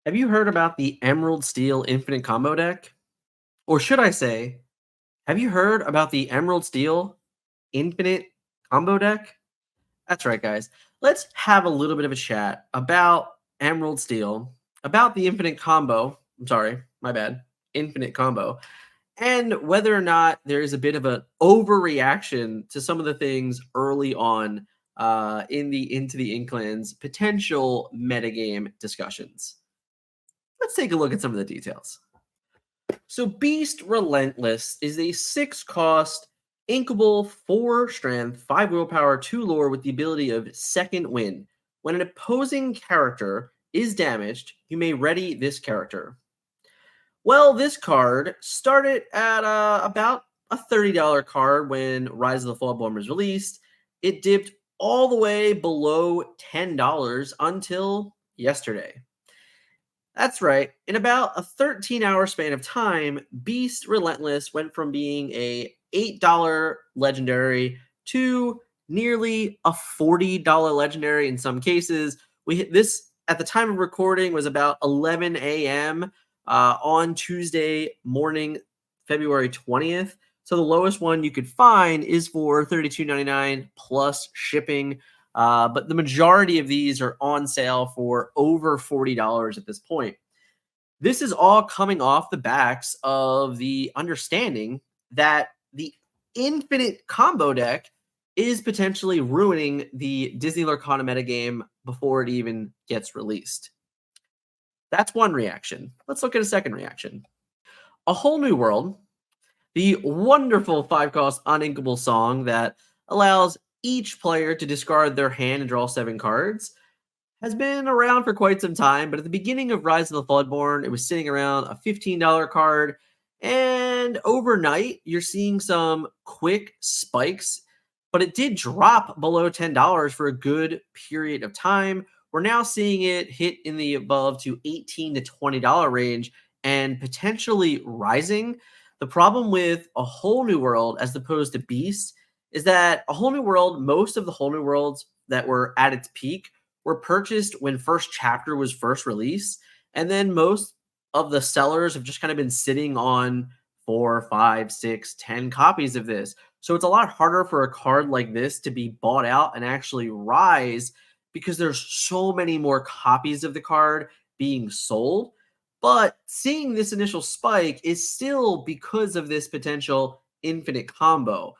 Have you heard about the Emerald Steel Infinite Combo deck? Or should I say, have you heard about the Emerald Steel Infinite Combo deck? That's right, guys. Let's have a little bit of a chat about Emerald Steel, about the Infinite Combo. I'm sorry, my bad. Infinite Combo, and whether or not there is a bit of an overreaction to some of the things early on in the Into the Inklands potential metagame discussions. Let's take a look at some of the details. So Beast Relentless is a 6 cost, inkable, 4 strength, 5 willpower, 2 lore with the ability of Second Wind. When an opposing character is damaged, you may ready this character. Well, this card started at about a $30 card when Rise of the Fallborn was released. It dipped all the way below $10 until yesterday. That's right. In about a 13-hour span of time, Beast Relentless went from being a $8 legendary to nearly a $40 legendary in some cases. We hit this at the time of recording was about 11 a.m. On Tuesday morning, February 20th. So the lowest one you could find is for $32.99 plus shipping. But the majority of these are on sale for over $40 at this point. This is all coming off the backs of the understanding that the infinite combo deck is potentially ruining the Disney Lorcana metagame before it even gets released. That's one reaction. Let's look at a second reaction. A Whole New World, the wonderful 5 cost uninkable song that allows each player to discard their hand and draw 7 cards, has been around for quite some time, but at the beginning of Rise of the Floodborn, it was sitting around a $15 card. And overnight, you're seeing some quick spikes, but it did drop below $10 for a good period of time. We're now seeing it hit in the above to $18 to $20 range and potentially rising. The problem with A Whole New World as opposed to Beast is that A Whole New World, most of the Whole New Worlds that were at its peak were purchased when first chapter was first released, and then most of the sellers have just kind of been sitting on 4, 5, 6, 10 copies of this. So it's a lot harder for a card like this to be bought out and actually rise because there's so many more copies of the card being sold. But seeing this initial spike is still because of this potential infinite combo.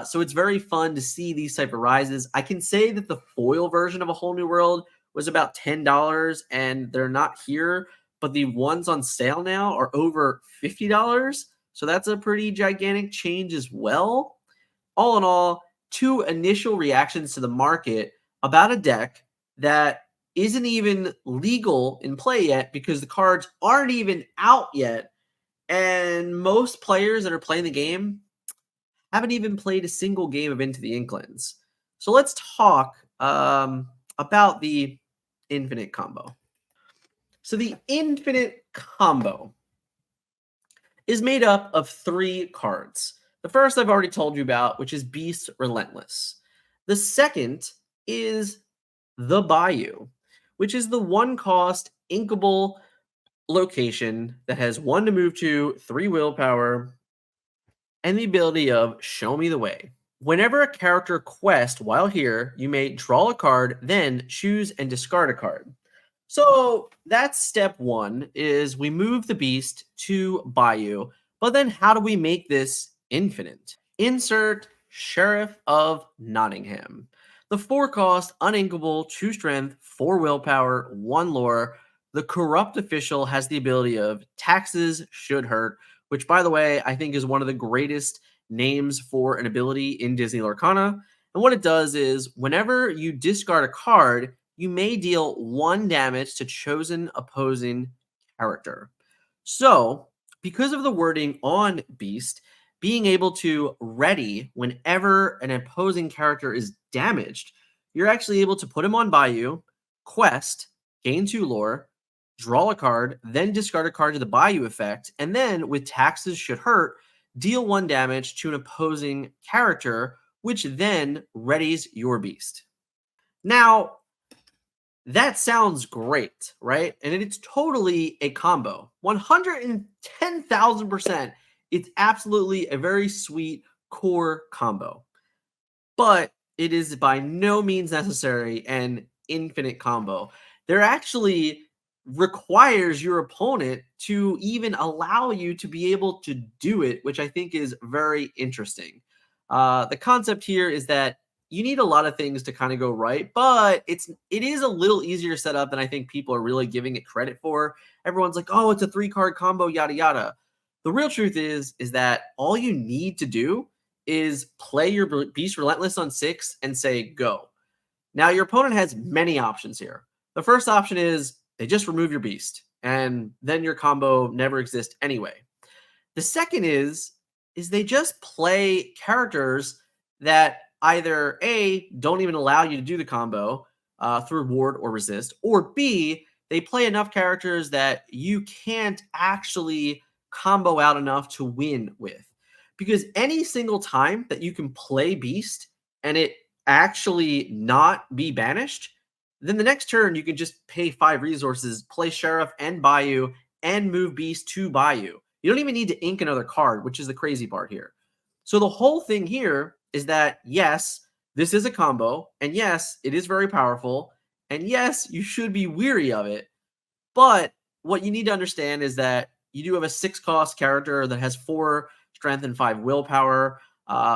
So it's very fun to see these type of rises. I can say that the foil version of A Whole New World was about $10 and they're not here, but the ones on sale now are over $50. So that's a pretty gigantic change as well. All in all, 2 initial reactions to the market about a deck that isn't even legal in play yet because the cards aren't even out yet. And most players that are playing the game haven't even played a single game of Into the Inklands. So let's talk about the Infinite Combo. So the Infinite Combo is made up of 3 cards. The first I've already told you about, which is Beast Relentless. The second is the Bayou, which is the 1 cost inkable location that has 1 to move to, 3 willpower, and the ability of Show Me the Way. Whenever a character quests while here, you may draw a card, then choose and discard a card. So that's step 1 is we move the beast to Bayou, but then how do we make this infinite? Insert Sheriff of Nottingham. The 4 cost, uninkable, 2 strength, 4 willpower, 1 lore. The corrupt official has the ability of taxes should hurt, which, by the way, I think is one of the greatest names for an ability in Disney Lorcana. And what it does is whenever you discard a card, you may deal 1 damage to chosen opposing character. So, because of the wording on Beast, being able to ready whenever an opposing character is damaged, you're actually able to put him on Bayou, quest, gain 2 lore, draw a card, then discard a card to the Bayou effect, and then with taxes should hurt, deal 1 damage to an opposing character, which then readies your beast. Now, That sounds great, right? And it's totally a combo. 110,000%. It's absolutely a very sweet core combo. But it is by no means necessary an infinite combo. There actually requires your opponent to even allow you to be able to do it, which I think is very interesting. The concept here is that you need a lot of things to kind of go right, but it is a little easier set up than I think people are really giving it credit for. Everyone's like, "Oh, it's a 3 card combo, yada yada." The real truth is that all you need to do is play your Beast Relentless on 6 and say go. Now, your opponent has many options here. The first option is they just remove your Beast, and then your combo never exists anyway. The second is they just play characters that either A, don't even allow you to do the combo through ward or resist, or B, they play enough characters that you can't actually combo out enough to win with. Because any single time that you can play Beast and it actually not be banished, then the next turn you can just pay 5 resources, play Sheriff and Bayou, and move Beast to Bayou. You don't even need to ink another card, which is the crazy part here. So the whole thing here is that yes, this is a combo, and yes, it is very powerful, and yes, you should be weary of it. But what you need to understand is that you do have a 6 cost character that has 4 strength and 5 willpower.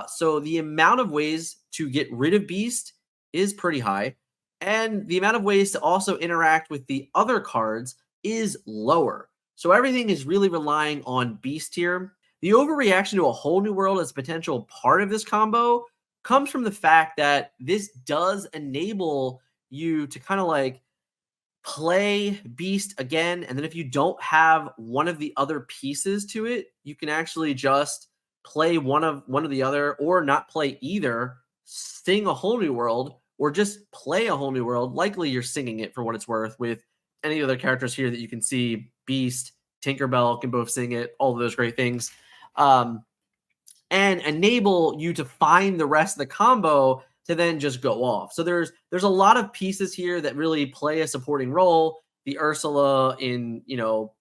So the amount of ways to get rid of Beast is pretty high. And the amount of ways to also interact with the other cards is lower. So everything is really relying on Beast here. The overreaction to a whole new world as a potential part of this combo comes from the fact that this does enable you to kind of like play Beast again, and then if you don't have one of the other pieces to it, you can actually just play one of the other, or not play either, sing a whole new world, or just play a whole new world. Likely you're singing it for what it's worth with any other characters here that you can see. Beast, Tinkerbell can both sing it, all of those great things. Um, and enable you to find the rest of the combo to then just go off. So there's a lot of pieces here that really play a supporting role. The Ursula in,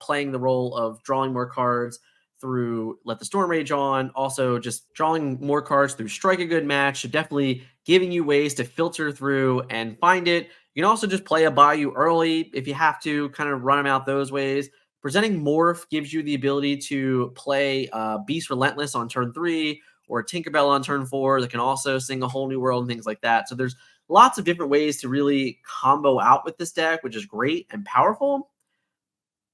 playing the role of drawing more cards through Let the Storm Rage on, also just drawing more cards through Strike a Good Match, definitely giving you ways to filter through and find it. You can also just play a Bayou early if you have to, kind of run them out those ways. Presenting Morph gives you the ability to play Beast Relentless on turn 3 or Tinkerbell on turn 4 that can also sing a whole new world and things like that. So there's lots of different ways to really combo out with this deck, which is great and powerful.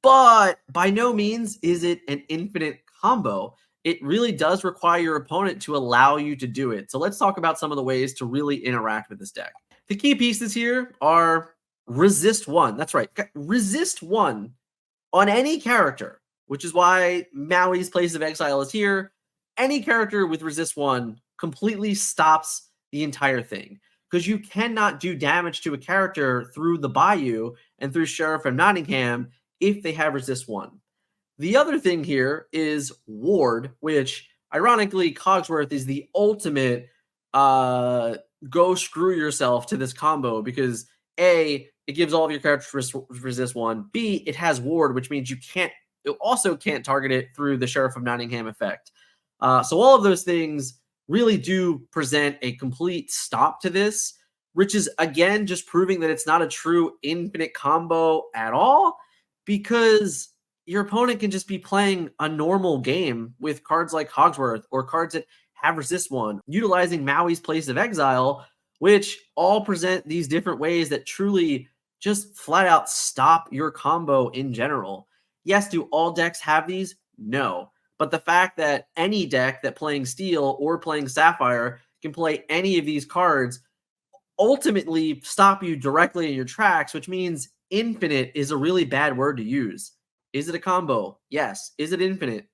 But by no means is it an infinite combo. It really does require your opponent to allow you to do it. So let's talk about some of the ways to really interact with this deck. The key pieces here are resist 1. That's right. Resist 1 on any character, which is why Maui's Place of Exile is here. Any character with resist 1 completely stops the entire thing, because you cannot do damage to a character through the Bayou and through Sheriff of Nottingham if they have resist 1. The other thing here is Ward, which ironically Cogsworth is the ultimate go screw yourself to this combo, because A, it gives all of your characters resist 1. B, it has Ward, which means it also can't target it through the Sheriff of Nottingham effect. So all of those things really do present a complete stop to this, which is again just proving that it's not a true infinite combo at all, because your opponent can just be playing a normal game with cards like Cogsworth or cards that have resist 1, utilizing Maui's Place of Exile, which all present these different ways that truly just flat out stop your combo in general. Yes, do all decks have these? No. But the fact that any deck that playing Steel or playing Sapphire can play any of these cards ultimately stop you directly in your tracks, which means infinite is a really bad word to use. Is it a combo? Yes. Is it infinite?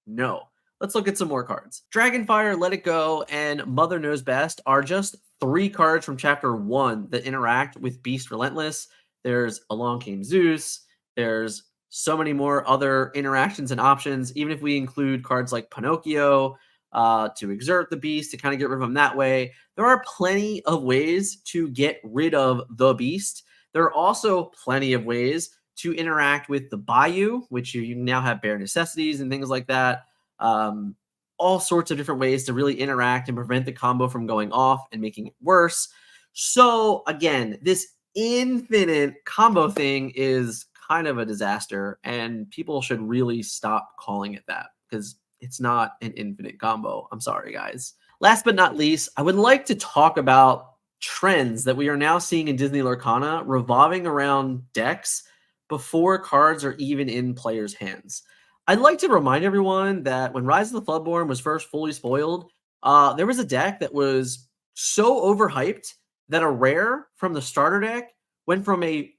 No. Let's look at some more cards. Dragonfire, Let It Go, and Mother Knows Best are just 3 cards from Chapter 1 that interact with Beast Relentless. There's Along Came Zeus. There's so many more other interactions and options, even if we include cards like Pinocchio to exert the Beast, to kind of get rid of them that way. There are plenty of ways to get rid of the Beast. There are also plenty of ways to interact with the Bayou, which you now have bare necessities and things like that. Um, all sorts of different ways to really interact and prevent the combo from going off and making it worse. So again, this infinite combo thing is kind of a disaster, and people should really stop calling it that because it's not an infinite combo. I'm sorry, guys. Last but not least, I would like to talk about trends that we are now seeing in Disney Lorcana revolving around decks before cards are even in players' hands. I'd like to remind everyone that when Rise of the Floodborn was first fully spoiled, there was a deck that was so overhyped that a rare from the starter deck went from a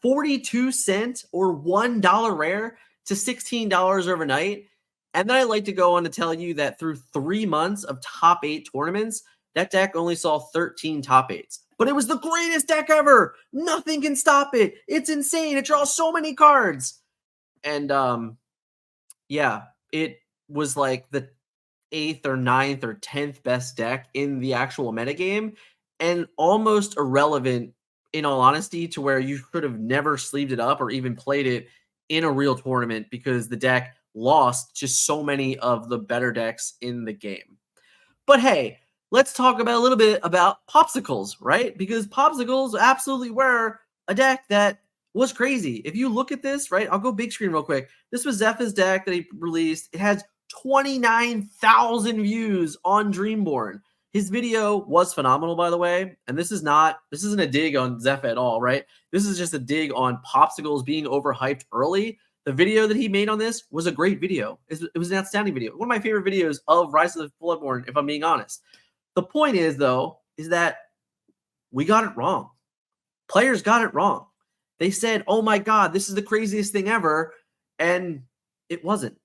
42-cent or $1 rare to $16 overnight. And then I'd like to go on to tell you that through 3 months of top 8 tournaments, that deck only saw 13 top 8s. But it was the greatest deck ever. Nothing can stop it. It's insane. It draws so many cards. And yeah, it was like the eighth or ninth or 10th best deck in the actual metagame and almost irrelevant in all honesty to where you could have never sleeved it up or even played it in a real tournament because the deck lost to so many of the better decks in the game. But hey, let's talk about a little bit about popsicles, right? Because popsicles absolutely were a deck that was crazy. If you look at this, right, I'll go big screen real quick. This was Zepha's deck that he released. It has 29,000 views on Dreamborn. His video was phenomenal, by the way. And this isn't a dig on Zeph at all, right? This is just a dig on popsicles being overhyped early. The video that he made on this was a great video. It was an outstanding video. One of my favorite videos of Rise of the Bloodborne, if I'm being honest. The point is, though, is that we got it wrong. Players got it wrong. They said, oh my God, this is the craziest thing ever. And it wasn't.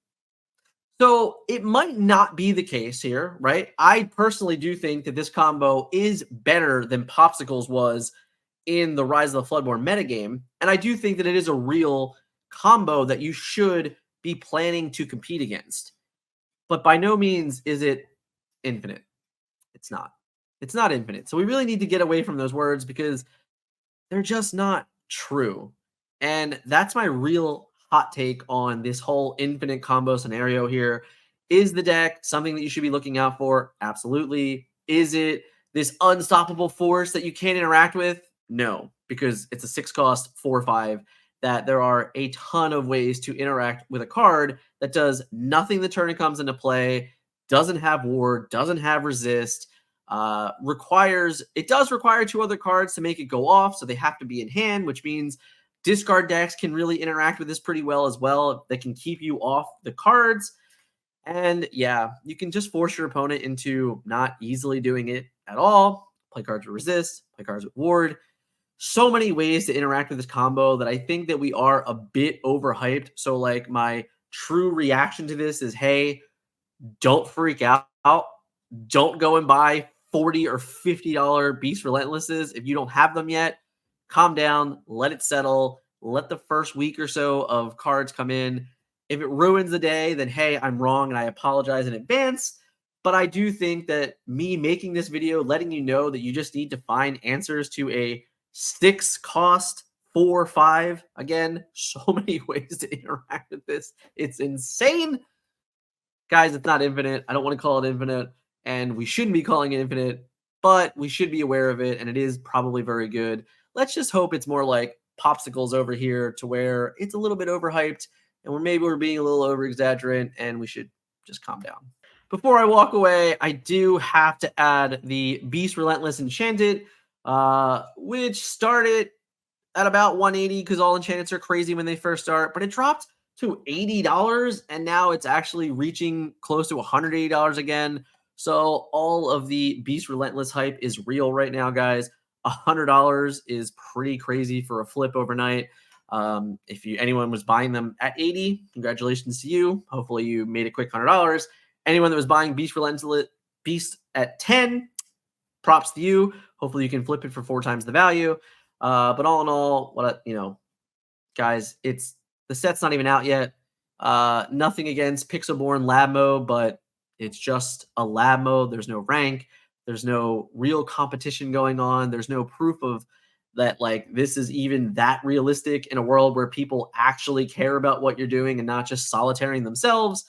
So it might not be the case here, right? I personally do think that this combo is better than Popsicles was in the Rise of the Floodborn metagame. And I do think that it is a real combo that you should be planning to compete against. But by no means is it infinite. It's not. It's not infinite. So we really need to get away from those words because they're just not true. And that's my real hot take on this whole infinite combo scenario here. Is the deck something that you should be looking out for? Absolutely. Is it this unstoppable force that you can't interact with? No, because it's a 6 cost 4/5 that there are a ton of ways to interact with a card that does nothing the turn it comes into play, doesn't have ward, doesn't have resist, it does require 2 other cards to make it go off, so they have to be in hand, which means discard decks can really interact with this pretty well as well. They can keep you off the cards. And yeah, you can just force your opponent into not easily doing it at all. Play cards with resist, play cards with ward. So many ways to interact with this combo that I think that we are a bit overhyped. So like my true reaction to this is, hey, don't freak out. Don't go and buy $40 or $50 Beast Relentlesses if you don't have them yet. Calm down, let it settle, let the first week or so of cards come in. If it ruins the day, then hey, I'm wrong and I apologize in advance. But I do think that me making this video, letting you know that you just need to find answers to a 6 cost 4/5. Again, so many ways to interact with this. It's insane. Guys, it's not infinite. I don't want to call it infinite, and we shouldn't be calling it infinite, but we should be aware of it, and it is probably very good. Let's just hope it's more like popsicles over here to where it's a little bit overhyped, and we're being a little over exaggerant, and we should just calm down. Before I walk away, I do have to add the Beast Relentless Enchanted, which started at about 180 because all enchantments are crazy when they first start, but it dropped to $80 and now it's actually reaching close to $180 again. So all of the Beast Relentless hype is real right now, guys. $100 is pretty crazy for a flip overnight. If anyone was buying them at 80, congratulations to you. Hopefully you made a quick $100. Anyone that was buying Beast Relentless Beast at 10, props to you. Hopefully you can flip it for 4 times the value. But all in all, guys, the set's not even out yet. Nothing against Pixelborn lab mode, but it's just a lab mode. There's no rank. There's no real competition going on. There's no proof of that like this is even that realistic in a world where people actually care about what you're doing and not just solitaring themselves.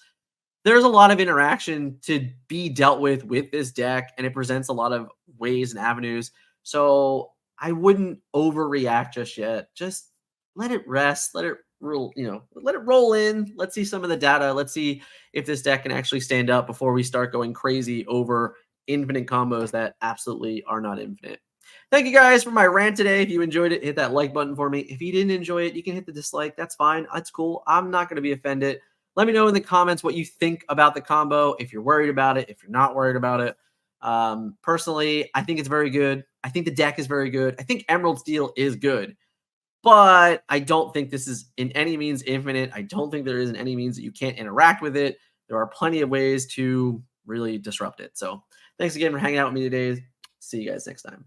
There's a lot of interaction to be dealt with this deck, and it presents a lot of ways and avenues. So I wouldn't overreact just yet. Just let it rest, let it roll, let it roll in. Let's see some of the data. Let's see if this deck can actually stand up before we start going crazy over infinite combos that absolutely are not infinite. Thank you guys for my rant today. If you enjoyed it, hit that like button for me. If you didn't enjoy it, you can hit the dislike. That's fine. That's cool. I'm not going to be offended. Let me know in the comments what you think about the combo, if you're worried about it, if you're not worried about it. Personally, I think it's very good. I think the deck is very good. I think Emerald Steel is good, but I don't think this is in any means infinite. I don't think there is in any means that you can't interact with it. There are plenty of ways to really disrupt it. So thanks again for hanging out with me today. See you guys next time.